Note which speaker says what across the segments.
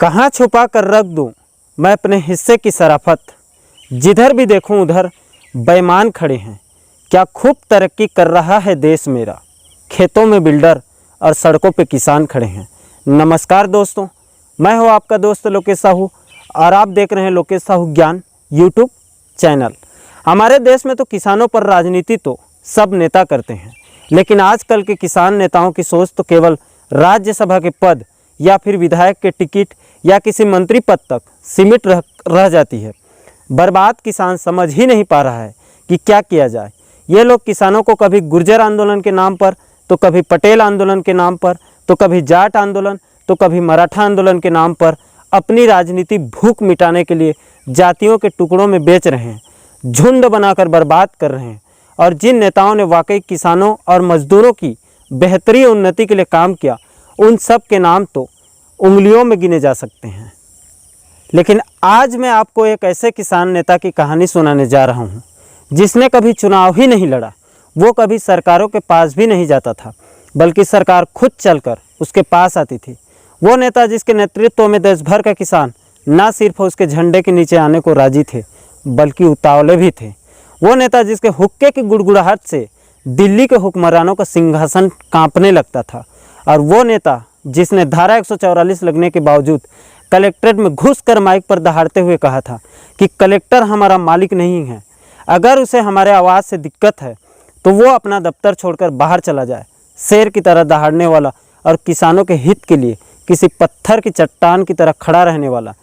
Speaker 1: कहाँ छुपा कर रख दूँ मैं अपने हिस्से की शराफत। जिधर भी देखूं उधर बेईमान खड़े हैं। क्या खूब तरक्की कर रहा है देश मेरा। खेतों में बिल्डर और सड़कों पे किसान खड़े हैं। नमस्कार दोस्तों, मैं हूं आपका दोस्त लोकेश साहू और आप देख रहे हैं लोकेश साहू ज्ञान यूट्यूब चैनल। हमारे देश में तो किसानों पर राजनीति तो सब नेता करते हैं, लेकिन आजकल के किसान नेताओं की सोच तो केवल राज्यसभा के पद या फिर विधायक के टिकट या किसी मंत्री पद तक सीमित रह जाती है। बर्बाद किसान समझ ही नहीं पा रहा है कि क्या किया जाए। ये लोग किसानों को कभी गुर्जर आंदोलन के नाम पर, तो कभी पटेल आंदोलन के नाम पर, तो कभी जाट आंदोलन, तो कभी मराठा आंदोलन के नाम पर अपनी राजनीति भूख मिटाने के लिए जातियों के टुकड़ों में बेच रहे हैं, झुंड बनाकर बर्बाद कर रहे हैं। और जिन नेताओं ने वाकई किसानों और मजदूरों की बेहतरी उन्नति के लिए काम किया, उन सब के नाम तो उंगलियों में गिने जा सकते हैं। लेकिन आज मैं आपको एक ऐसे किसान नेता की कहानी सुनाने जा रहा हूँ जिसने कभी चुनाव ही नहीं लड़ा। वो कभी सरकारों के पास भी नहीं जाता था, बल्कि सरकार खुद चलकर उसके पास आती थी। वो नेता जिसके नेतृत्व में देश भर का किसान ना सिर्फ उसके झंडे के नीचे आने को राजी थे, बल्कि उतावले भी थे। वो नेता जिसके हुक्के की गुड़गुड़ाहट से दिल्ली के हुक्मरानों का सिंहासन कांपने लगता था। और वो नेता जिसने धारा 144 लगने के बावजूद कलेक्ट्रेट में घुसकर माइक पर दहाड़ते हुए कहा था कि कलेक्टर हमारा मालिक नहीं है, अगर उसे हमारे आवाज़ से दिक्कत है तो वो अपना दफ्तर छोड़कर बाहर चला जाए। शेर की तरह दहाड़ने वाला और किसानों के हित के लिए किसी पत्थर की चट्टान की तरह खड़ा रहने वाला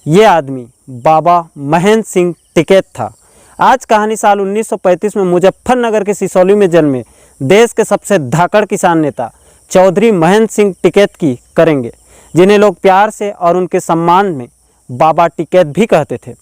Speaker 1: ये आदमी बाबा महेंद्र सिंह टिकैत था। आज कहानी साल 1935 में मुजफ्फरनगर के सिसौली में जन्मे देश के सबसे धाकड़ किसान नेता चौधरी महेंद्र सिंह टिकैत की करेंगे, जिन्हें लोग प्यार से और उनके सम्मान में बाबा टिकैत भी कहते थे।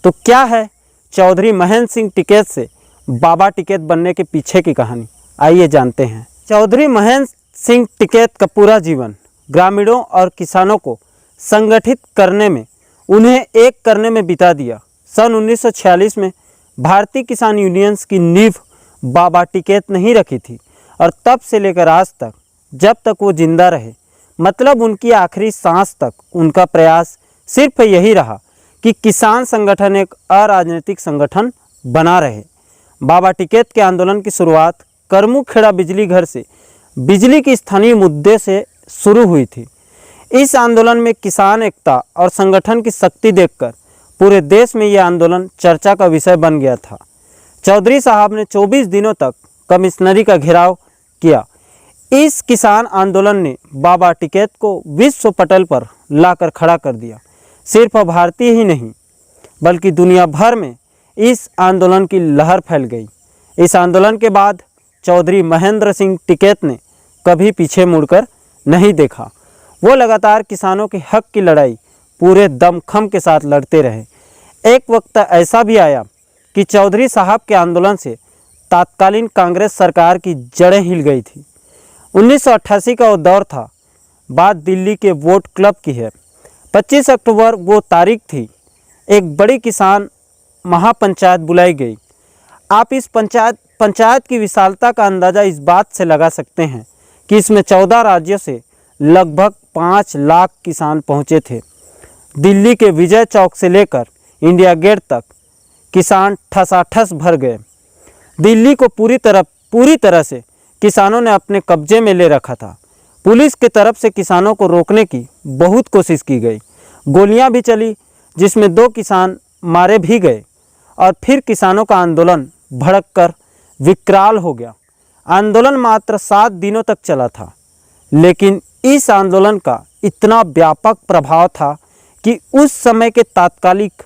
Speaker 1: तो क्या है चौधरी महेंद्र सिंह टिकैत से बाबा टिकैत बनने के पीछे की कहानी, आइए जानते हैं। चौधरी महेंद्र सिंह टिकैत का पूरा जीवन ग्रामीणों और किसानों को संगठित करने में, उन्हें एक करने में बिता दिया। सन 1946 में भारतीय किसान यूनियंस की नींव बाबा टिकैत ने ही रखी थी और तब से लेकर आज तक, जब तक वो जिंदा रहे, मतलब उनकी आखिरी सांस तक, उनका प्रयास सिर्फ यही रहा कि किसान संगठन एक अराजनीतिक संगठन बना रहे। बाबा टिकैत के आंदोलन की शुरुआत करमुखेड़ा बिजली घर से बिजली की स्थानीय मुद्दे से शुरू हुई थी। इस आंदोलन में किसान एकता और संगठन की शक्ति देखकर पूरे देश में यह आंदोलन चर्चा का विषय बन गया था। चौधरी साहब ने 24 दिनों तक कमिश्नरी का घेराव किया। इस किसान आंदोलन ने बाबा टिकैत को विश्व पटल पर लाकर खड़ा कर दिया। सिर्फ भारतीय ही नहीं, बल्कि दुनिया भर में इस आंदोलन की लहर फैल गई। इस आंदोलन के बाद चौधरी महेंद्र सिंह टिकैत ने कभी पीछे मुड़कर नहीं देखा। वो लगातार किसानों के हक की लड़ाई पूरे दमखम के साथ लड़ते रहे। एक वक्त ऐसा भी आया कि चौधरी साहब के आंदोलन से तत्कालीन कांग्रेस सरकार की जड़ें हिल गई थी। 1988 का वो दौर था। बात दिल्ली के वोट क्लब की है। 25 अक्टूबर वो तारीख थी। एक बड़ी किसान महापंचायत बुलाई गई। आप इस पंचायत की विशालता का अंदाज़ा इस बात से लगा सकते हैं कि इसमें 14 राज्यों से लगभग 5 लाख किसान पहुँचे थे। दिल्ली के विजय चौक से लेकर इंडिया गेट तक किसान ठसाठस भर गए। दिल्ली को पूरी तरह से किसानों ने अपने कब्जे में ले रखा था। पुलिस की तरफ से किसानों को रोकने की बहुत कोशिश की गई। गोलियां भी चली, जिसमें 2 किसान मारे भी गए। और फिर किसानों का आंदोलन भड़ककर विकराल हो गया। आंदोलन मात्र 7 दिनों तक चला था, लेकिन इस आंदोलन का इतना व्यापक प्रभाव था कि उस समय के तात्कालिक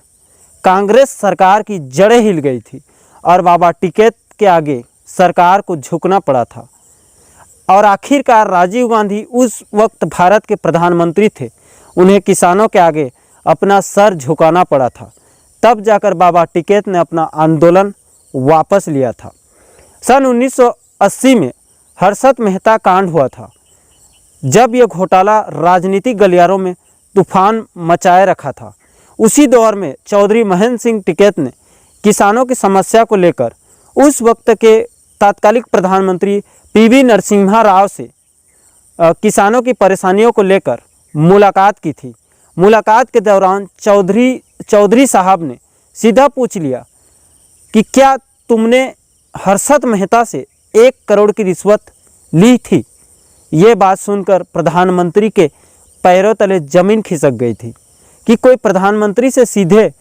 Speaker 1: कांग्रेस सरकार की जड़ें हिल गई थी और बाबा टिकैत के आगे सरकार को झुकना पड़ा था। और आखिरकार राजीव गांधी उस वक्त भारत के प्रधानमंत्री थे, उन्हें किसानों के आगे अपना सर झुकाना पड़ा था। तब जाकर बाबा टिकैत ने अपना आंदोलन वापस लिया था। सन 1980 में हर्षद मेहता कांड हुआ था, जब यह घोटाला राजनीतिक गलियारों में तूफान मचाए रखा था। उसी दौर में चौधरी महेंद्र सिंह टिकैत ने किसानों की समस्या को लेकर उस वक्त के तत्कालिक प्रधानमंत्री पीवी नरसिम्हा राव से किसानों की परेशानियों को लेकर मुलाकात की थी। मुलाकात के दौरान चौधरी साहब ने सीधा पूछ लिया कि क्या तुमने हर्षद मेहता से 1 करोड़ की रिश्वत ली थी। ये बात सुनकर प्रधानमंत्री के पैरों तले जमीन खिसक गई थी कि कोई प्रधानमंत्री से सीधे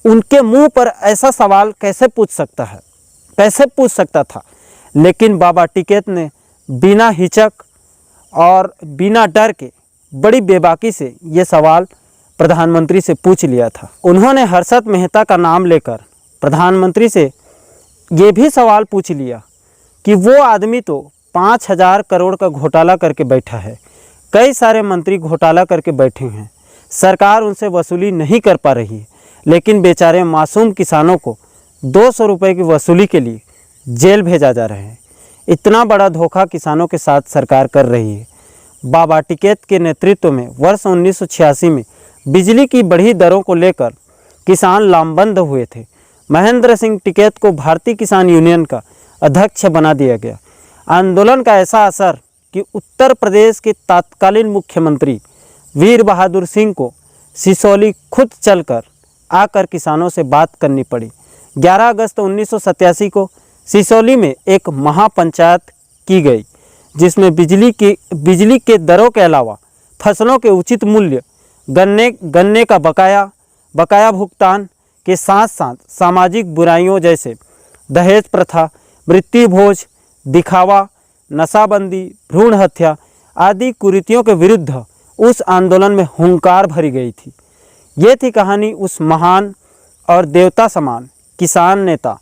Speaker 1: उनके मुंह पर ऐसा सवाल कैसे पूछ सकता था। लेकिन बाबा टिकैत ने बिना हिचक और बिना डर के बड़ी बेबाकी से ये सवाल प्रधानमंत्री से पूछ लिया था। उन्होंने हर्षद मेहता का नाम लेकर प्रधानमंत्री से ये भी सवाल पूछ लिया कि वो आदमी तो 5,000 करोड़ का घोटाला करके बैठा है, कई सारे मंत्री घोटाला करके बैठे हैं, सरकार उनसे वसूली नहीं कर पा रही है, लेकिन बेचारे मासूम किसानों को 200 रुपये की वसूली के लिए जेल भेजा जा रहा है। इतना बड़ा धोखा किसानों के साथ सरकार कर रही है। बाबा टिकैत के नेतृत्व में वर्ष 1986 में बिजली की बढ़ी दरों को लेकर किसान लामबंद हुए थे। महेंद्र सिंह टिकैत को भारतीय किसान यूनियन का अध्यक्ष बना दिया गया। आंदोलन का ऐसा असर कि उत्तर प्रदेश के तत्कालीन मुख्यमंत्री वीर बहादुर सिंह को सिसोली खुद चलकर आकर किसानों से बात करनी पड़ी। 11 अगस्त 1987 को सिसोली में एक महापंचायत की गई, जिसमें बिजली के दरों के अलावा फसलों के उचित मूल्य, गन्ने का बकाया भुगतान के साथ साथ सामाजिक बुराइयों जैसे दहेज प्रथा, मृत्यु भोज, दिखावा, नशाबंदी, भ्रूण हत्या आदि कुरीतियों के विरुद्ध उस आंदोलन में हुंकार भरी गई थी। ये थी कहानी उस महान और देवता समान किसान नेता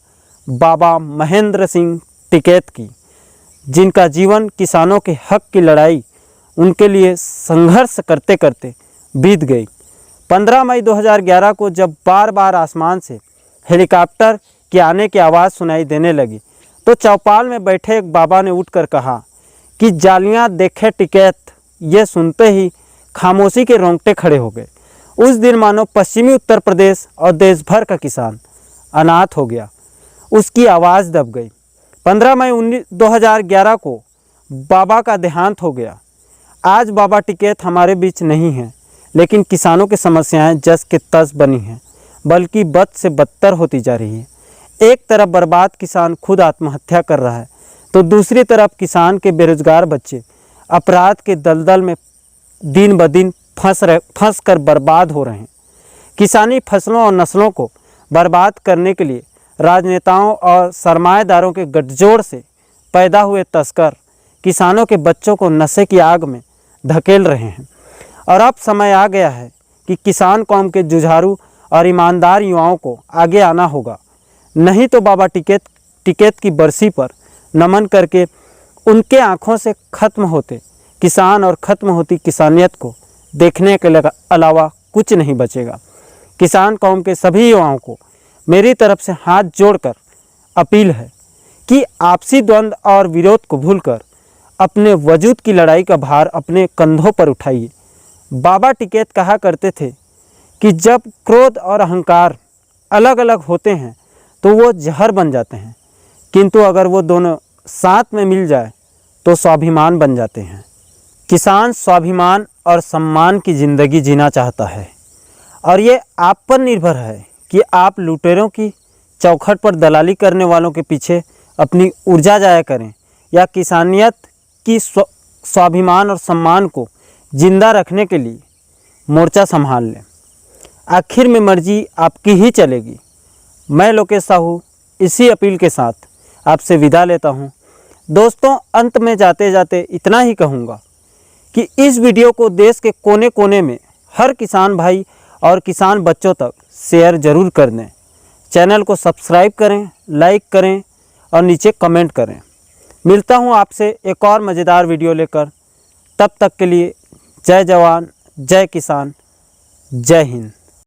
Speaker 1: बाबा महेंद्र सिंह टिकैत की, जिनका जीवन किसानों के हक की लड़ाई उनके लिए संघर्ष करते करते बीत गई। 15 मई 2011 को जब बार बार आसमान से हेलीकॉप्टर के आने की आवाज़ सुनाई देने लगी तो चौपाल में बैठे एक बाबा ने उठकर कहा कि जालियां देखे टिकैत। ये सुनते ही खामोशी के रोंगटे खड़े हो गए। उस दिन मानो पश्चिमी उत्तर प्रदेश और देश भर का किसान अनाथ हो गया, उसकी आवाज़ दब गई। 15 मई 2011 को बाबा का देहांत हो गया। आज बाबा टिकैत हमारे बीच नहीं हैं, लेकिन किसानों की समस्याएं जस के तस बनी हैं, बल्कि बद से बदतर होती जा रही है। एक तरफ बर्बाद किसान खुद आत्महत्या कर रहा है, तो दूसरी तरफ किसान के बेरोजगार बच्चे अपराध के दलदल में दिन ब दिन फंस कर बर्बाद हो रहे हैं। किसानी फसलों और नस्लों को बर्बाद करने के लिए राजनेताओं और सरमाएदारों के गठजोड़ से पैदा हुए तस्कर किसानों के बच्चों को नशे की आग में धकेल रहे हैं। और अब समय आ गया है कि किसान कौम के जुझारू और ईमानदार युवाओं को आगे आना होगा, नहीं तो बाबा टिकैत की बरसी पर नमन करके उनके आँखों से खत्म होते किसान और ख़त्म होती किसानियत को देखने के अलावा कुछ नहीं बचेगा। किसान कौम के सभी युवाओं को मेरी तरफ से हाथ जोड़कर अपील है कि आपसी द्वंद्व और विरोध को भूलकर अपने वजूद की लड़ाई का भार अपने कंधों पर उठाइए। बाबा टिकैत कहा करते थे कि जब क्रोध और अहंकार अलग अलग होते हैं तो वो जहर बन जाते हैं, किंतु अगर वो दोनों साथ में मिल जाए तो स्वाभिमान बन जाते हैं। किसान स्वाभिमान और सम्मान की ज़िंदगी जीना चाहता है, और ये आप पर निर्भर है कि आप लुटेरों की चौखट पर दलाली करने वालों के पीछे अपनी ऊर्जा जाया करें या किसानियत की स्वाभिमान और सम्मान को जिंदा रखने के लिए मोर्चा संभाल लें। आखिर में मर्जी आपकी ही चलेगी। मैं लोकेश साहू इसी अपील के साथ आपसे विदा लेता हूं। दोस्तों, अंत में जाते जाते इतना ही कहूँगा कि इस वीडियो को देश के कोने कोने में हर किसान भाई और किसान बच्चों तक शेयर ज़रूर कर दें। चैनल को सब्सक्राइब करें, लाइक करें और नीचे कमेंट करें। मिलता हूँ आपसे एक और मज़ेदार वीडियो लेकर। तब तक के लिए जय जवान, जय किसान, जय हिंद।